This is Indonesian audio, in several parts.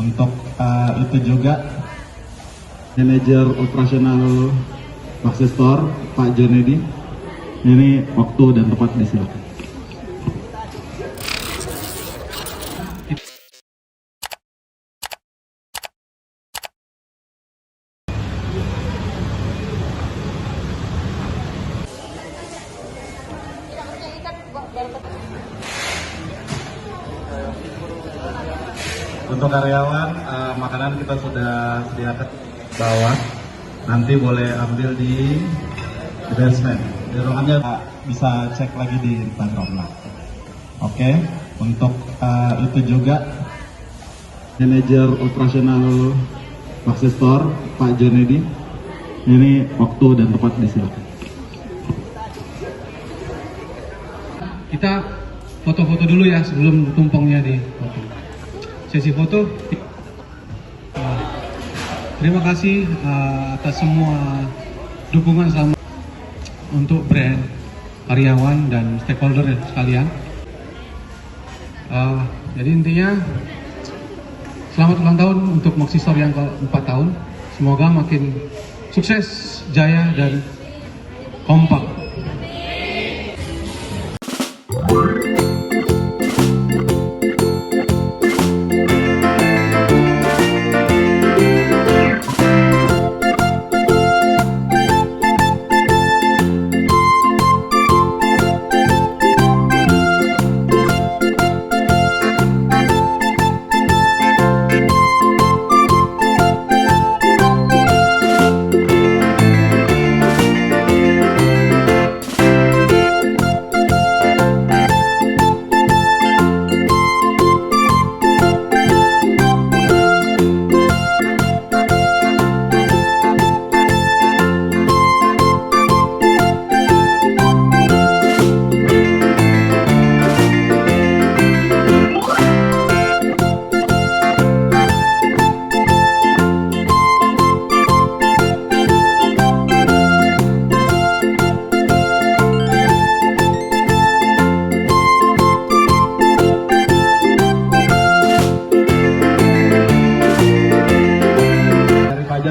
Untuk itu juga manajer operasional Maxi Store Pak Jonedi, ini waktu dan tempat disilakan. Untuk karyawan, makanan kita sudah sediakan bawah. Nanti boleh ambil di basement. Di ruangannya bisa cek lagi di Instagram lah. Oke, untuk itu juga manajer operasional Maxi Store Pak Jonedi, ini waktu dan tempat disilakan. Kita foto-foto dulu ya sebelum tumpengnya di foto. Sesi foto. Terima kasih atas semua dukungan selama untuk brand, karyawan dan stakeholder sekalian. Jadi intinya selamat ulang tahun untuk Maxi Store yang ke-4 tahun. Semoga makin sukses, jaya dan kompak.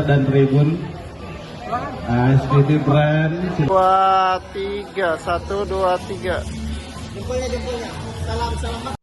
Dan Tribun SPT Brand 2, 3, 1, 2, 3. Jempolnya. Salam.